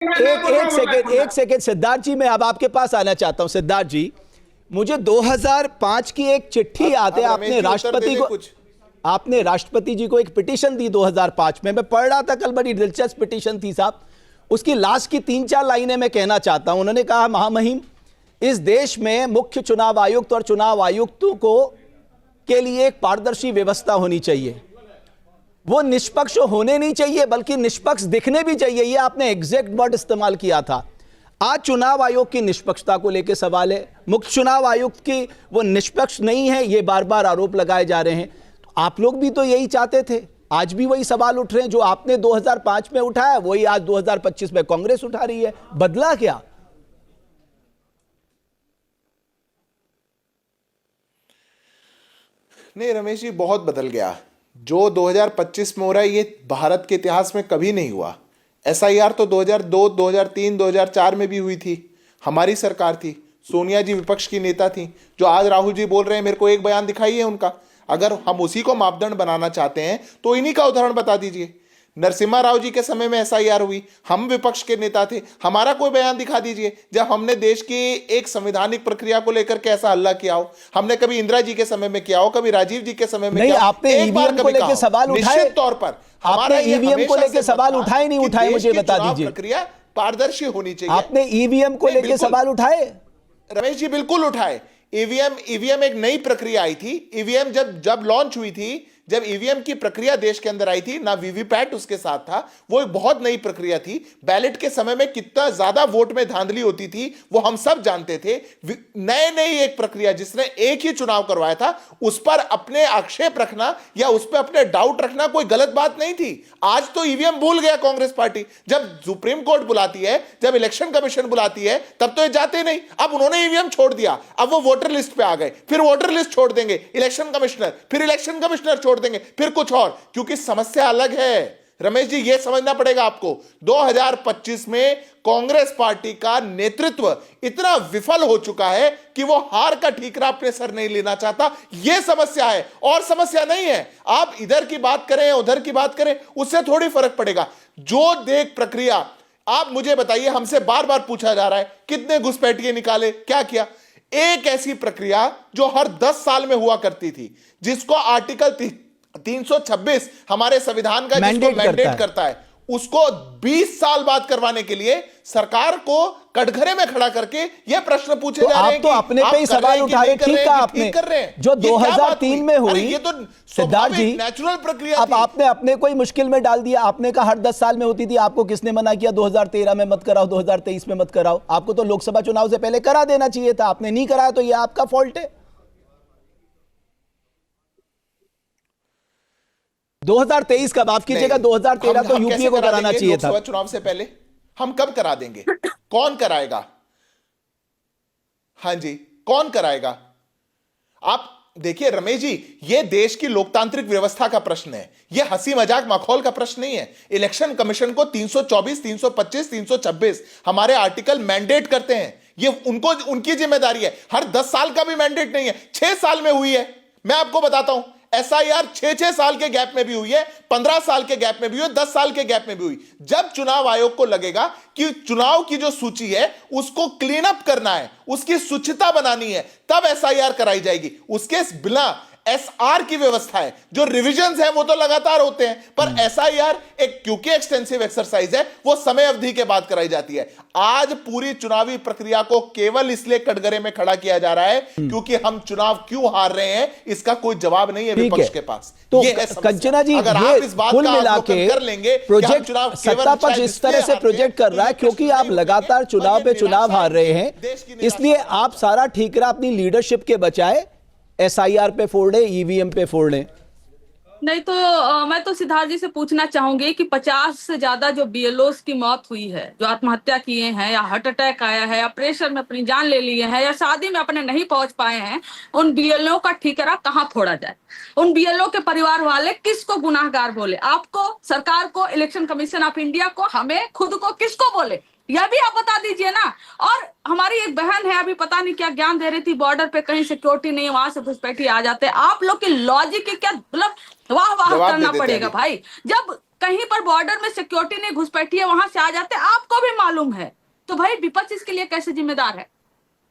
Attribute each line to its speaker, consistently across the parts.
Speaker 1: एक सेकेंड सिद्धार्थ जी, मैं अब आपके पास आना चाहता हूं। सिद्धार्थ जी, मुझे 2005 की एक चिट्ठी याद है। आपने राष्ट्रपति जी को एक पिटीशन दी 2005 में। मैं पढ़ रहा था कल, बड़ी दिलचस्प पिटीशन थी साहब। उसकी लास्ट की 3-4 लाइनें मैं कहना चाहता हूं। उन्होंने कहा, महामहिम, इस देश में मुख्य चुनाव आयुक्त और चुनाव आयुक्तों को के लिए एक पारदर्शी व्यवस्था होनी चाहिए। वो निष्पक्ष होने नहीं चाहिए, बल्कि निष्पक्ष दिखने भी चाहिए। ये आपने एग्जैक्ट वर्ड इस्तेमाल किया था। आज चुनाव आयोग की निष्पक्षता को लेकर सवाल है। मुख्य चुनाव आयुक्त की वो निष्पक्ष नहीं है, ये बार बार आरोप लगाए जा रहे हैं। तो आप लोग भी तो यही चाहते थे, आज भी वही सवाल उठ रहे हैं जो आपने 2005 में उठाया, वही आज 2025 में कांग्रेस उठा रही है। बदला क्या?
Speaker 2: नहीं रमेश जी, बहुत बदल गया। जो 2025 में हो रहा है ये भारत के इतिहास में कभी नहीं हुआ। एसआईआर तो 2002, 2003, 2004 में भी हुई थी। हमारी सरकार थी, सोनिया जी विपक्ष की नेता थी। जो आज राहुल जी बोल रहे हैं, मेरे को एक बयान दिखाइए उनका। अगर हम उसी को मापदंड बनाना चाहते हैं तो इन्हीं का उदाहरण बता दीजिए। नरसिम्हा राव जी के समय में एसआईआर हुई, हम विपक्ष के नेता थे, हमारा कोई बयान दिखा दीजिए जब हमने देश की एक संवैधानिक प्रक्रिया को लेकर कैसा हल्ला किया हो। हमने कभी इंदिरा जी के समय में किया हो, कभी राजीव जी के समय में
Speaker 1: नहीं,
Speaker 2: किया हो।
Speaker 1: आपने ईवीएम को लेकर सवाल उठाए?
Speaker 2: निश्चित तौर पर
Speaker 1: आपने ईवीएम को लेकर सवाल उठाए नहीं उठाए, मुझे बता दीजिए।
Speaker 2: प्रक्रिया पारदर्शी होनी चाहिए।
Speaker 1: आपने ईवीएम को लेकर सवाल उठाए?
Speaker 2: रमेश जी बिल्कुल उठाए। ईवीएम एक नई प्रक्रिया आई थी। ईवीएम जब लॉन्च हुई थी, जब ईवीएम की प्रक्रिया देश के अंदर आई थी, ना वीवीपैट उसके साथ था, वो एक बहुत नई प्रक्रिया थी। बैलेट के समय में कितना ज्यादा वोट में धांधली होती थी वो हम सब जानते थे। नई एक प्रक्रिया जिसने एक ही चुनाव करवाया था, उस पर अपने आक्षेप रखना या उस पर अपने डाउट रखना कोई गलत बात नहीं थी। आज तो ईवीएम भूल गया कांग्रेस पार्टी। जब सुप्रीम कोर्ट बुलाती है, जब इलेक्शन कमीशन बुलाती है, तब तो ये जाते नहीं। अब उन्होंने ईवीएम छोड़ दिया, अब वो वोटर लिस्ट पे आ गए, फिर वोटर लिस्ट छोड़ देंगे, इलेक्शन कमिश्नर, फिर इलेक्शन कमिश्नर छोड़ देंगे, फिर कुछ और, क्योंकि समस्या अलग है। रमेश जी ये समझना पड़ेगा आपको, 2025 में कांग्रेस पार्टी का नेतृत्व इतना विफल हो चुका है कि वो हार का ठीकरा अपने सर नहीं लेना चाहता। यह समस्या है और समस्या नहीं है। आप इधर की बात करें उधर की बात करें, उससे थोड़ी फर्क पड़ेगा। जो देख प्रक्रिया, आप मुझे बताइए, हमसे बार बार पूछा जा रहा है कितने घुसपैठिए निकाले, क्या किया। एक ऐसी प्रक्रिया जो हर 10 साल में हुआ करती थी, जिसको आर्टिकल 326 हमारे संविधान का जिसको मैंडेट करता है, उसको 20 साल बाद करवाने के लिए सरकार को कटघरे में खड़ा करके ये प्रश्न पूछे जा रहे हैं।
Speaker 1: आप तो अपने पे ही सवाल उठा रहे, ठीक है आपने, जो 2003 में हुई,
Speaker 2: ये तो
Speaker 1: सिद्धार्थ जी
Speaker 2: नेचुरल प्रक्रिया।
Speaker 1: अब आपने अपने को ही मुश्किल में डाल दिया। आपने कहा हर 10 साल में होती थी, आपको किसने मना किया 2013 में मत कराओ, 2023 में मत कराओ? आपको तो लोकसभा चुनाव से पहले करा देना चाहिए था, आपने नहीं कराया, तो ये आपका फॉल्ट है। 2023 का माफ कीजिएगा, 2013 तो यूपीए को कराना चाहिए था।
Speaker 2: लोकसभा चुनाव से पहले हम कब करा देंगे? कौन कराएगा? हां जी, कौन कराएगा? आप देखिए रमेश जी, यह देश की लोकतांत्रिक व्यवस्था का प्रश्न है, यह हंसी मजाक माहौल का प्रश्न नहीं है। इलेक्शन कमीशन को 324, 325, 326 हमारे आर्टिकल मैंडेट करते हैं। यह उनकी जिम्मेदारी है। हर 10 साल का भी मैंडेट नहीं है, 6 साल में हुई है। मैं आपको बताता हूं, एसआईआर 6-6 साल के गैप में भी हुई है, 15 साल के गैप में भी हुई, 10 साल के गैप में भी हुई। जब चुनाव आयोग को लगेगा कि चुनाव की जो सूची है उसको क्लीन अप करना है, उसकी स्वच्छता बनानी है, तब एसआईआर कराई जाएगी। उसके बिना एसआर की व्यवस्था है, जो रिविजन्स है वो तो लगातार होते हैं, पर एसआईआर एक क्योंकि एक्सटेंसिव एक्सरसाइज है, वो समय अवधि के बाद कराई जाती है। आज पूरी चुनावी प्रक्रिया को केवल इसलिए कटघरे में खड़ा किया जा रहा है क्योंकि हम चुनाव क्यों हार रहे हैं, इसका कोई जवाब नहीं है विपक्ष के पास।
Speaker 1: तो कंचना जी,
Speaker 2: अगर आप इस बात का अवलोकन कर लेंगे,
Speaker 1: प्रोजेक्ट सत्ता पक्ष इस तरह से प्रोजेक्ट कर रहा है क्योंकि आप लगातार चुनाव पे चुनाव हार रहे हैं, इसलिए आप सारा ठीकरा अपनी लीडरशिप के बचाए एसआईआर पे फोड़ दे, ईवीएम पे फोड़ दे।
Speaker 3: नहीं तो मैं तो सिद्धार्थ जी से पूछना चाहूंगी कि 50 से ज्यादा जो बीएलओस की मौत हुई है, जो आत्महत्या किए हैं या हार्ट अटैक आया है या प्रेशर में अपनी जान ले लिए हैं या शादी में अपने नहीं पहुंच पाए हैं, उन बीएलओ का ठीकरा कहां फोड़ा जाए? उन बीएलओ के परिवार वाले किसको गुनाहगार बोले? आपको, सरकार को, इलेक्शन कमीशन ऑफ इंडिया को, हमें खुद को, किसको बोले? यह भी आप बता दीजिए ना। और हमारी एक बहन है, अभी पता नहीं क्या ज्ञान दे रही थी, बॉर्डर पे कहीं सिक्योरिटी नहीं है, वहां से घुसपैठी आ जाते हैं। आप लोग की लॉजिक की क्या, मतलब वाह वाह करना पड़ेगा भाई। जब कहीं पर बॉर्डर में सिक्योरिटी नहीं घुसपैठी है, वहां से आ जाते, आपको भी मालूम है। तो भाई विपक्ष इसके लिए कैसे जिम्मेदार है?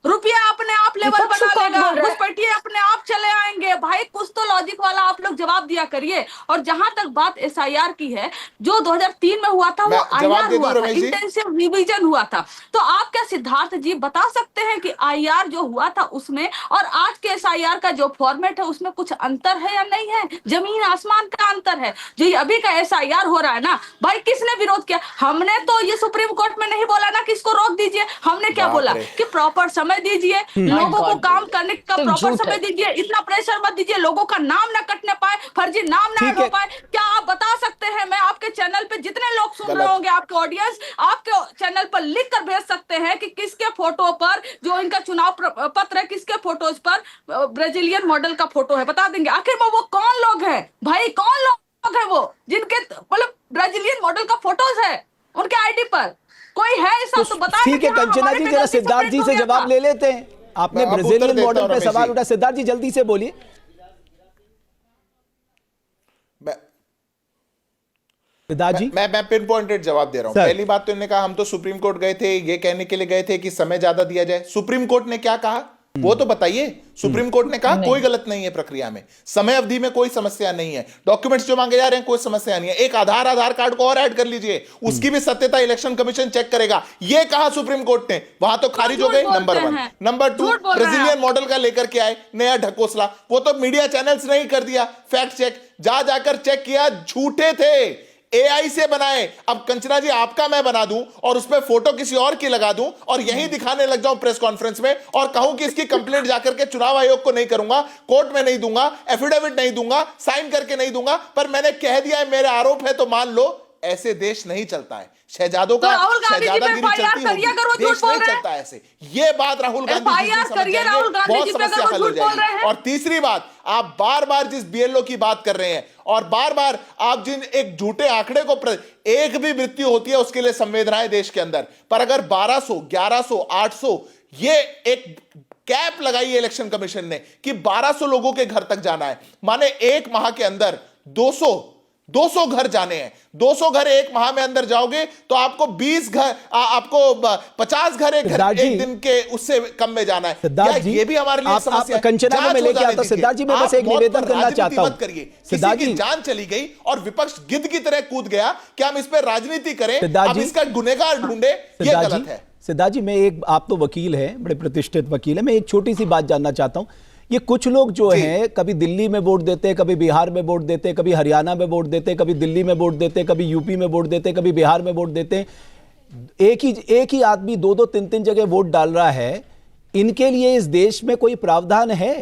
Speaker 3: रुपया अपने आप लेवल बना लेगा, घुसपैठिए अपने आप चले आएंगे। भाई कुछ तो लॉजिक वाला आप लोग जवाब दिया करिए। और जहां तक बात एसआईआर की है, जो 2003 में हुआ था वो आईआर हुआ था, इंटेंसिव रिवीजन हुआ था। तो आप क्या सिद्धार्थ जी बता सकते हैं कि आईआर जो हुआ था उसमें और आज के एसआईआर का जो फॉर्मेट है उसमें कुछ अंतर है या नहीं है? जमीन आसमान का अंतर है। जो ये अभी का एसआईआर हो रहा है ना, भाई किसने विरोध किया? हमने तो ये सुप्रीम कोर्ट में नहीं बोला ना कि इसको रोक दीजिए। हमने क्या बोला कि प्रॉपर समय दीजिए, लोगों को काम करने का प्रॉपर समय दीजिए, इतना प्रेशर मत दीजिए, लोगों का नाम ना कटने पाए, फर्जी नाम ना हो पाए। क्या आप बता सकते हैं, मैं आपके चैनल पे जितने लोग सुन रहे होंगे, आपके ऑडियंस आपके चैनल पर लिख कर भेज सकते हैं कि किसके फोटो पर जो इनका चुनाव पत्र है, किसके फोटोज पर ब्राजीलियन मॉडल का फोटो है, बता देंगे। आखिर में वो कौन लोग हैं भाई, कौन लोग हैं वो जिनके मतलब ब्राजीलियन मॉडल का फोटोज है उनके आईडी पर? कोई है ऐसा तो बता।
Speaker 1: ठीक है कंचना जी, जरा सिद्धार्थ जी से जवाब ले लेते हैं। आपने ब्राजीलियन मॉडल पे सवाल उठा, सिद्धार्थ जी जल्दी से बोलिए। सिद्धार्थ जी
Speaker 2: मैं पिन पॉइंटेड जवाब दे रहा हूं। पहली बात तो इन्होंने कहा हम तो सुप्रीम कोर्ट गए थे, ये कहने के लिए गए थे कि समय ज्यादा दिया जाए। सुप्रीम कोर्ट ने क्या कहा वो तो बताइए। सुप्रीम कोर्ट ने कहा कोई गलत नहीं है प्रक्रिया में, समय अवधि में कोई समस्या नहीं है, डॉक्यूमेंट्स जो मांगे जा रहे हैं कोई समस्या नहीं है, एक आधार कार्ड को और ऐड कर लीजिए, उसकी भी सत्यता इलेक्शन कमीशन चेक करेगा, ये कहा सुप्रीम कोर्ट ने। वहां तो खारिज हो गई, नंबर 1। नंबर 2, ब्राजीलियन मॉडल का लेकर के आए नया ढकोसला, वो तो मीडिया चैनल्स ने ही कर दिया फैक्ट चेक, जाकर चेक किया, झूठे थे, एआई से बनाए। अब कंचना जी आपका मैं बना दूं और उसमें फोटो किसी और की लगा दूं और यही दिखाने लग जाऊं प्रेस कॉन्फ्रेंस में और कहूं कि इसकी कंप्लेंट जाकर के चुनाव आयोग को नहीं करूंगा, कोर्ट में नहीं दूंगा, एफिडेविट नहीं दूंगा, साइन करके नहीं दूंगा, पर मैंने कह दिया है, मेरे आरोप है तो मान लो। ऐसे देश नहीं चलता है। शहजादों का शहजादागिरी चलती होगी, देश नहीं चलता ऐसे। ये बात राहुल गांधी जी समझ जाएंगे, बहुत समस्या हल हो जाएगी। और तीसरी बात, आप बार बार जिस बीएलओ की बात कर रहे हैं और बार बार आप जिन एक झूठे आंकड़े को एक भी मृत्यु होती है उसके लिए संवेदनाएं देश के अंदर, पर अगर 1200, 1100, 800 ये एक कैप लगाई है इलेक्शन कमीशन ने कि 1200 लोगों के घर तक जाना है, माने एक माह के अंदर 200 घर जाने हैं। 200 घर एक माह में अंदर जाओगे तो आपको 20 घर, आपको 50 घर एक दिन के उससे कम में जाना है।
Speaker 1: सिद्धार्थ जी,
Speaker 2: ये भी हमारे लिए समस्या है।
Speaker 1: कंचना में लेके आता सिद्धार्थ जी, मैं बस एक निवेदन करना चाहता हूं।
Speaker 2: किसी की जान चली गई और विपक्ष गिद्ध की तरह कूद गया कि हम इस पर राजनीति करें, अब इसका गुनहगार ढूंढे, ये गलत है।
Speaker 1: सिद्धार्थ जी, आप तो वकील हैं, बड़े प्रतिष्ठित वकील हैं, मैं एक छोटी सी बात जानना चाहता हूं। ये कुछ लोग जो हैं कभी दिल्ली में वोट देते हैं, कभी बिहार में वोट देते हैं, कभी हरियाणा में वोट देते हैं, कभी दिल्ली में वोट देते हैं, कभी यूपी में वोट देते हैं, कभी बिहार में वोट देते हैं। एक ही आदमी 2-2, 3-3 जगह वोट डाल रहा है। इनके लिए इस देश में कोई प्रावधान है?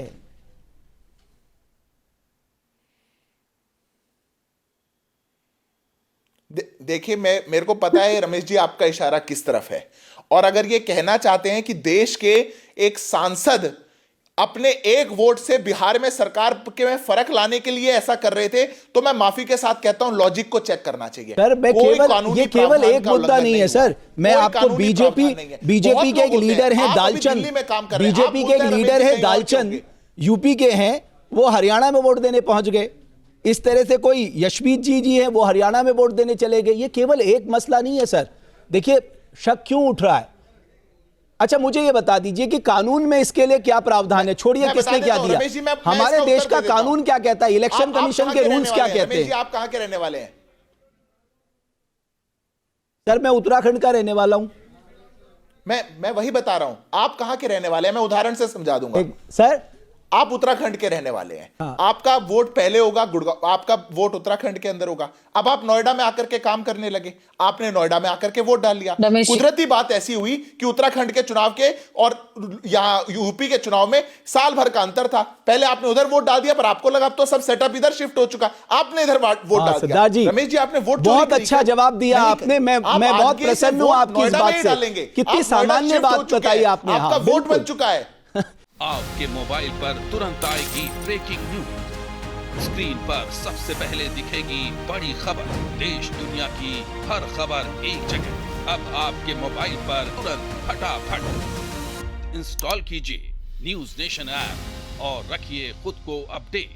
Speaker 2: देखिए, मेरे को पता है रमेश जी आपका इशारा किस तरफ है, और अगर ये कहना चाहते हैं कि देश के एक सांसद अपने एक वोट से बिहार में सरकार के में फर्क लाने के लिए ऐसा कर रहे थे, तो मैं माफी के साथ कहता हूं लॉजिक को चेक करना चाहिए।
Speaker 1: सर, ये केवल एक मुद्दा नहीं है सर। मैं आपको बीजेपी के एक लीडर हैं दालचंद, बीजेपी के एक लीडर है दालचंद, यूपी के हैं, वो हरियाणा में वोट देने पहुंच गए। इस तरह से कोई यशवीत जी हैं, वो हरियाणा में वोट देने चले गए। ये केवल एक मसला नहीं है सर। देखिए, शक क्यों उठ रहा है? अच्छा, मुझे ये बता दीजिए कि कानून में इसके लिए क्या प्रावधान है? छोड़िए किसने क्या दिया, हमारे देश का कानून क्या कहता है, इलेक्शन कमीशन के रूल्स क्या कहते हैं?
Speaker 2: आप कहां के रहने वाले हैं?
Speaker 1: सर, मैं उत्तराखंड का रहने वाला हूं।
Speaker 2: मैं वही बता रहा हूं, आप कहां के रहने वाले हैं, मैं उदाहरण से समझा दूंगा।
Speaker 1: सर,
Speaker 2: आप उत्तराखंड के रहने वाले हैं।
Speaker 1: हाँ।
Speaker 2: आपका वोट पहले होगा गुड़गांव, आपका वोट उत्तराखंड के अंदर होगा। अब आप नोएडा में आकर के काम करने लगे, आपने नोएडा में आकर के वोट डाल लिया। कुदरती बात ऐसी हुई कि उत्तराखंड के चुनाव के और यहां यूपी के चुनाव में साल भर का अंतर था। पहले आपने उधर वोट डाल दिया, पर आपको लगा अब तो सब सेटअप इधर शिफ्ट हो चुका, आपने इधर वोट डाल दिया। रमेश जी, आपने वोट
Speaker 1: बहुत अच्छा जवाब दिया आपने। मैं बहुत प्रसन्न हूं आपकी इस बात से। कितनी सामान्य बात बताई आपने।
Speaker 2: आपका वोट बन चुका है।
Speaker 4: आपके मोबाइल पर तुरंत आएगी ब्रेकिंग न्यूज। स्क्रीन पर सबसे पहले दिखेगी बड़ी खबर, देश दुनिया की हर खबर एक जगह। अब आपके मोबाइल पर तुरंत फटाफट इंस्टॉल कीजिए न्यूज नेशन ऐप और रखिए खुद को अपडेट।